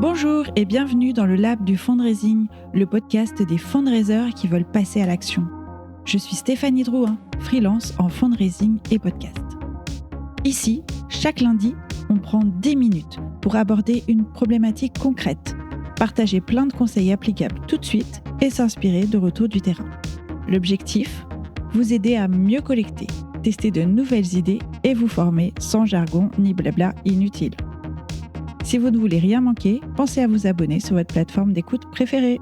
Bonjour et bienvenue dans le Lab du Fundraising, le podcast des fundraisers qui veulent passer à l'action. Je suis Stéphanie Drouin, freelance en fundraising et podcast. Ici, chaque lundi, on prend 10 minutes pour aborder une problématique concrète, partager plein de conseils applicables tout de suite et s'inspirer de retours du terrain. L'objectif, vous aider à mieux collecter, tester de nouvelles idées et vous former sans jargon ni blabla inutile. Si vous ne voulez rien manquer, pensez à vous abonner sur votre plateforme d'écoute préférée.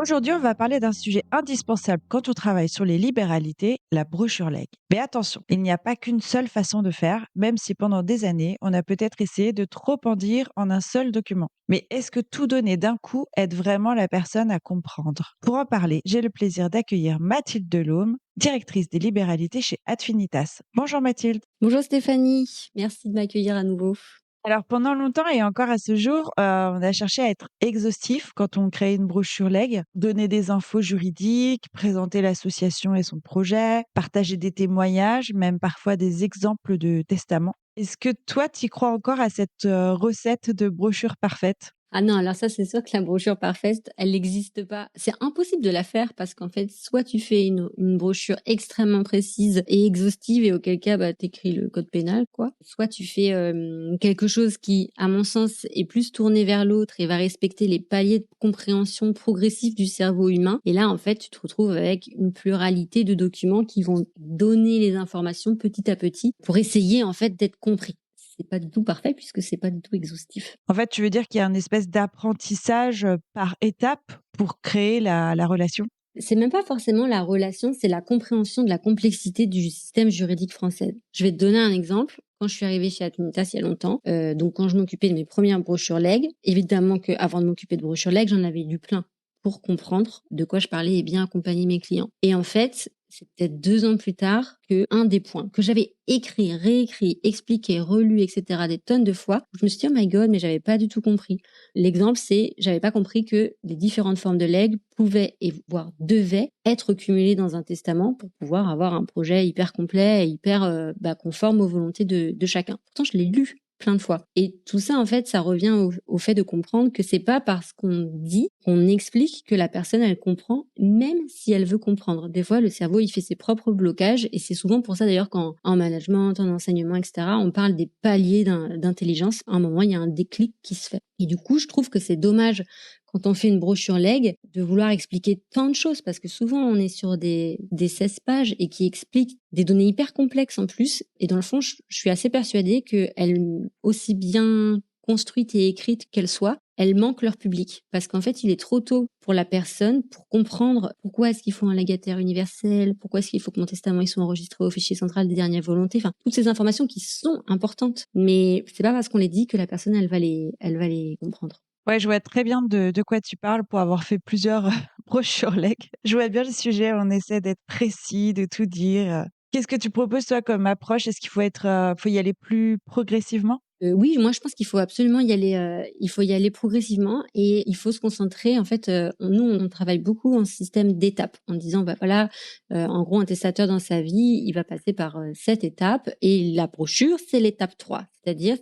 Aujourd'hui, on va parler d'un sujet indispensable quand on travaille sur les libéralités, la brochure leg. Mais attention, il n'y a pas qu'une seule façon de faire, même si pendant des années, on a peut-être essayé de trop en dire en un seul document. Mais est-ce que tout donner d'un coup aide vraiment la personne à comprendre? Pour en parler, j'ai le plaisir d'accueillir Mathilde Delhomme, directrice des libéralités chez Adfinitas. Bonjour Mathilde. Bonjour Stéphanie, merci de m'accueillir à nouveau. Alors pendant longtemps et encore à ce jour, on a cherché à être exhaustif quand on crée une brochure leg, donner des infos juridiques, présenter l'association et son projet, partager des témoignages, même parfois des exemples de testament. Est-ce que toi, tu y crois encore à cette, recette de brochure parfaite? Ah non, alors ça c'est sûr que la brochure parfaite, elle n'existe pas. C'est impossible de la faire parce qu'en fait, soit tu fais une brochure extrêmement précise et exhaustive et auquel cas, t'écris le code pénal, quoi. Soit tu fais quelque chose qui, à mon sens, est plus tourné vers l'autre et va respecter les paliers de compréhension progressif du cerveau humain. Et là, en fait, tu te retrouves avec une pluralité de documents qui vont donner les informations petit à petit pour essayer, en fait, d'être compris. C'est pas du tout parfait puisque c'est pas du tout exhaustif. En fait, tu veux dire qu'il y a une espèce d'apprentissage, par étapes pour créer la relation? C'est même pas forcément la relation, c'est la compréhension de la complexité du système juridique français. Je vais te donner un exemple. Quand je suis arrivée chez Adfinitas il y a longtemps, donc quand je m'occupais de mes premières brochures leg, évidemment qu'avant de m'occuper de brochures leg, j'en avais lu plein pour comprendre de quoi je parlais et bien accompagner mes clients. Et en fait, c'est peut-être 2 ans plus tard que un des points que j'avais écrit, réécrit, expliqué, relu, etc. des tonnes de fois, je me suis dit oh my god, mais j'avais pas du tout compris. L'exemple, c'est j'avais pas compris que les différentes formes de legs pouvaient et voire devaient être cumulées dans un testament pour pouvoir avoir un projet hyper complet et hyper conforme aux volontés de chacun. Pourtant, je l'ai lu plein de fois. Et tout ça, en fait, ça revient au fait de comprendre que c'est pas parce qu'on dit, qu'on explique que la personne, elle comprend, même si elle veut comprendre. Des fois, le cerveau, il fait ses propres blocages et c'est souvent pour ça d'ailleurs qu'en management, en enseignement, etc., on parle des paliers d'intelligence. À un moment, il y a un déclic qui se fait. Et du coup, je trouve que c'est dommage quand on fait une brochure leg, de vouloir expliquer tant de choses, parce que souvent on est sur des 16 pages et qui expliquent des données hyper complexes en plus. Et dans le fond, je suis assez persuadée qu'elles, aussi bien construites et écrites qu'elles soient, elles manquent leur public. Parce qu'en fait, il est trop tôt pour la personne pour comprendre pourquoi est-ce qu'il faut un légataire universel, pourquoi est-ce qu'il faut que mon testament il soit enregistré au fichier central des dernières volontés. Enfin, toutes ces informations qui sont importantes. Mais c'est pas parce qu'on les dit que la personne, elle va les comprendre. Ouais, je vois très bien de quoi tu parles pour avoir fait plusieurs brochures leg. Je vois bien le sujet, on essaie d'être précis, de tout dire. Qu'est-ce que tu proposes toi comme approche? Est-ce qu'il faut y aller plus progressivement? Oui, moi je pense qu'il faut absolument y aller progressivement et il faut se concentrer en fait, nous on travaille beaucoup en système d'étapes en disant voilà, en gros un testateur dans sa vie, il va passer par, 7 étapes et la brochure c'est l'étape 3. C'est-à-dire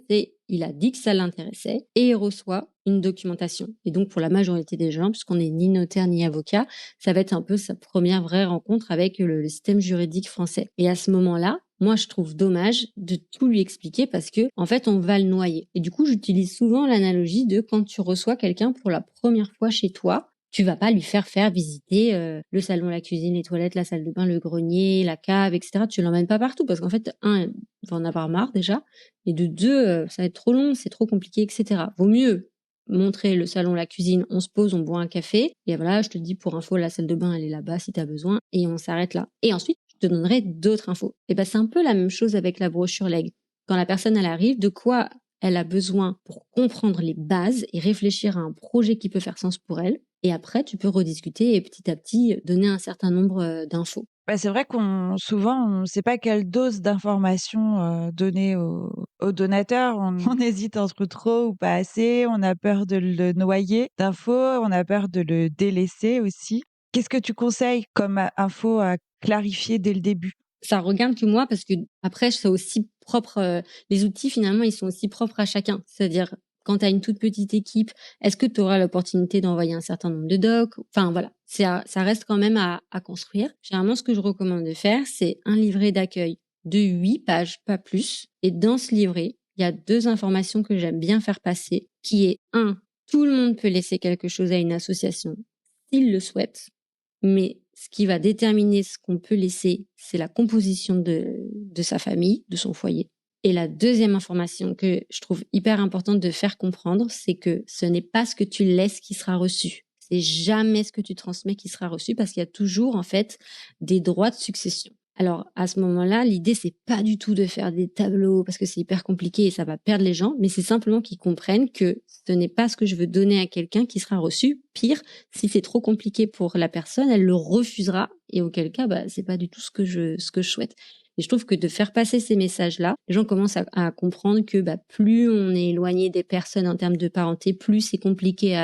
il a dit que ça l'intéressait et il reçoit une documentation et donc pour la majorité des gens, puisqu'on n'est ni notaire ni avocat, ça va être un peu sa première vraie rencontre avec le système juridique français et à ce moment-là, moi, je trouve dommage de tout lui expliquer parce que, en fait, on va le noyer. Et du coup, j'utilise souvent l'analogie de quand tu reçois quelqu'un pour la première fois chez toi, tu vas pas lui faire visiter le salon, la cuisine, les toilettes, la salle de bain, le grenier, la cave, etc. Tu l'emmènes pas partout parce qu'en fait, un, il va en avoir marre déjà, et de deux, ça va être trop long, c'est trop compliqué, etc. Vaut mieux montrer le salon, la cuisine, on se pose, on boit un café, et voilà, je te dis pour info, la salle de bain, elle est là-bas si tu as besoin, et on s'arrête là. Et ensuite, je te donnerai d'autres infos. Et c'est un peu la même chose avec la brochure leg. Quand la personne, elle arrive, de quoi elle a besoin pour comprendre les bases et réfléchir à un projet qui peut faire sens pour elle. Et après, tu peux rediscuter et petit à petit donner un certain nombre d'infos. C'est vrai qu'on souvent, on ne sait pas quelle dose d'informations, donner au donateur. On hésite entre trop ou pas assez, on a peur de le noyer d'infos, on a peur de le délaisser aussi. Qu'est-ce que tu conseilles comme info à clarifier dès le début? Ça regarde que moi parce que après c'est aussi propre. Les outils, finalement, ils sont aussi propres à chacun. C'est-à-dire, quand tu as une toute petite équipe, est-ce que tu auras l'opportunité d'envoyer un certain nombre de docs? Enfin, voilà. Ça reste quand même à construire. Généralement, ce que je recommande de faire, c'est un livret d'accueil de 8 pages, pas plus. Et dans ce livret, il y a 2 informations que j'aime bien faire passer, qui est 1, tout le monde peut laisser quelque chose à une association s'il le souhaite, mais ce qui va déterminer ce qu'on peut laisser, c'est la composition de sa famille, de son foyer. Et la deuxième information que je trouve hyper importante de faire comprendre, c'est que ce n'est pas ce que tu laisses qui sera reçu. C'est jamais ce que tu transmets qui sera reçu parce qu'il y a toujours, en fait, des droits de succession. Alors, à ce moment-là, l'idée, c'est pas du tout de faire des tableaux parce que c'est hyper compliqué et ça va perdre les gens, mais c'est simplement qu'ils comprennent que ce n'est pas ce que je veux donner à quelqu'un qui sera reçu. Pire, si c'est trop compliqué pour la personne, elle le refusera et auquel cas, c'est pas du tout ce que je souhaite. Et je trouve que de faire passer ces messages-là, les gens commencent à comprendre que plus on est éloigné des personnes en termes de parenté, plus c'est compliqué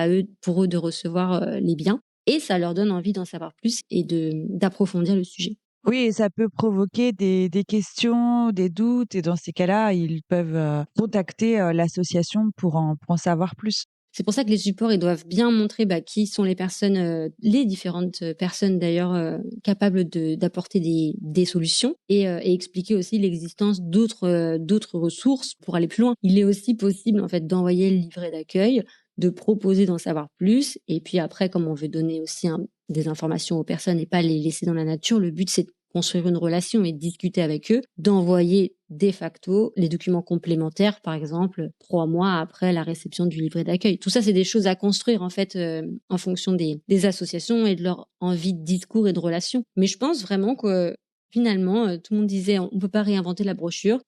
pour eux de recevoir les biens. Et ça leur donne envie d'en savoir plus et d'approfondir le sujet. Oui, et ça peut provoquer des questions, des doutes, et dans ces cas-là, ils peuvent contacter l'association pour en savoir plus. C'est pour ça que les supports, ils doivent bien montrer qui sont les personnes, les différentes personnes d'ailleurs capables d'apporter des solutions et expliquer aussi l'existence d'autres ressources pour aller plus loin. Il est aussi possible en fait d'envoyer le livret d'accueil, de proposer d'en savoir plus et puis après, comme on veut donner aussi des informations aux personnes et pas les laisser dans la nature, le but c'est de construire une relation et de discuter avec eux, d'envoyer de facto les documents complémentaires, par exemple, 3 mois après la réception du livret d'accueil. Tout ça, c'est des choses à construire en fait en fonction des associations et de leur envie de discours et de relation. Mais je pense vraiment que finalement, tout le monde disait on peut pas réinventer la brochure.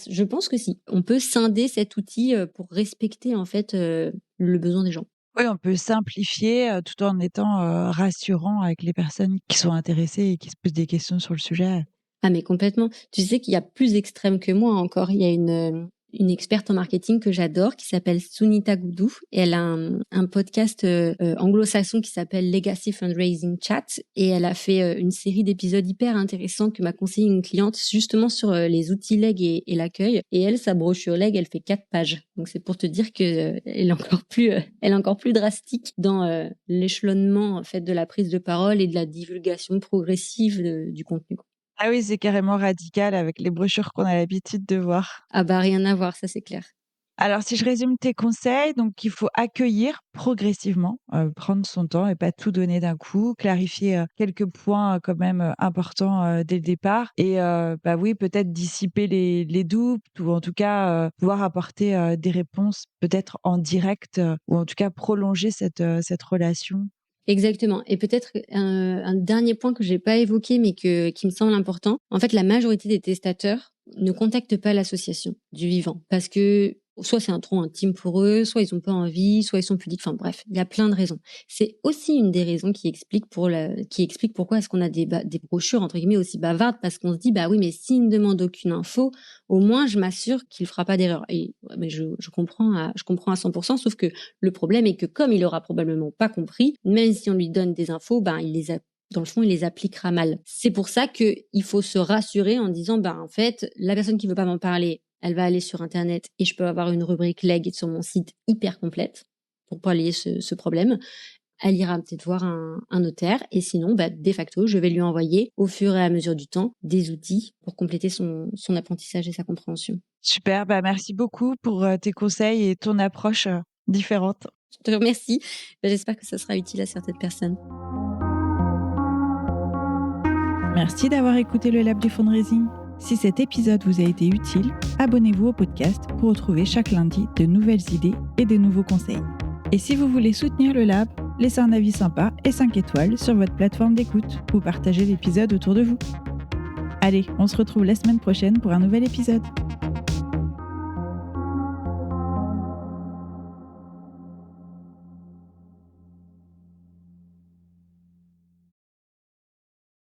Je pense que si. On peut scinder cet outil pour respecter en fait le besoin des gens. Oui, on peut simplifier tout en étant rassurant avec les personnes qui sont intéressées et qui se posent des questions sur le sujet. Ah mais complètement. Tu sais qu'il y a plus extrême que moi encore. Il y a une experte en marketing que j'adore qui s'appelle Sunita Goudou et elle a un podcast anglo-saxon qui s'appelle Legacy Fundraising Chat et elle a fait une série d'épisodes hyper intéressants que m'a conseillé une cliente justement sur les outils leg et l'accueil et elle, sa brochure leg, elle fait 4 pages. Donc c'est pour te dire que elle est encore plus drastique dans l'échelonnement en fait de la prise de parole et de la divulgation progressive du contenu. Ah oui, c'est carrément radical avec les brochures qu'on a l'habitude de voir. Ah rien à voir, ça c'est clair. Alors si je résume tes conseils, donc il faut accueillir progressivement, prendre son temps et pas tout donner d'un coup, clarifier quelques points quand même importants dès le départ et oui, peut-être dissiper les doutes ou en tout cas pouvoir apporter des réponses peut-être en direct ou en tout cas prolonger cette relation. Exactement. Et peut-être un dernier point que j'ai pas évoqué, mais qui me semble important. En fait, la majorité des testateurs ne contactent pas l'association du vivant parce que soit c'est un trop intime pour eux, soit ils ont pas envie, soit ils sont pudiques. Enfin bref, il y a plein de raisons. C'est aussi une des raisons qui explique pourquoi est-ce qu'on a des brochures entre guillemets aussi bavardes parce qu'on se dit oui mais s'il ne demande aucune info, au moins je m'assure qu'il fera pas d'erreur. Et mais je comprends à 100%. Sauf que le problème est que comme il aura probablement pas compris, même si on lui donne des infos, dans le fond, il les appliquera mal. C'est pour ça que il faut se rassurer en disant en fait la personne qui veut pas m'en parler, elle va aller sur Internet et je peux avoir une rubrique leg sur mon site hyper complète pour pallier ce problème. Elle ira peut-être voir un notaire et sinon, de facto, je vais lui envoyer au fur et à mesure du temps des outils pour compléter son apprentissage et sa compréhension. Super, merci beaucoup pour tes conseils et ton approche différente. Je te remercie. J'espère que ça sera utile à certaines personnes. Merci d'avoir écouté le Lab du Fundraising. Si cet épisode vous a été utile, abonnez-vous au podcast pour retrouver chaque lundi de nouvelles idées et de nouveaux conseils. Et si vous voulez soutenir le Lab, laissez un avis sympa et 5 étoiles sur votre plateforme d'écoute ou partagez l'épisode autour de vous. Allez, on se retrouve la semaine prochaine pour un nouvel épisode.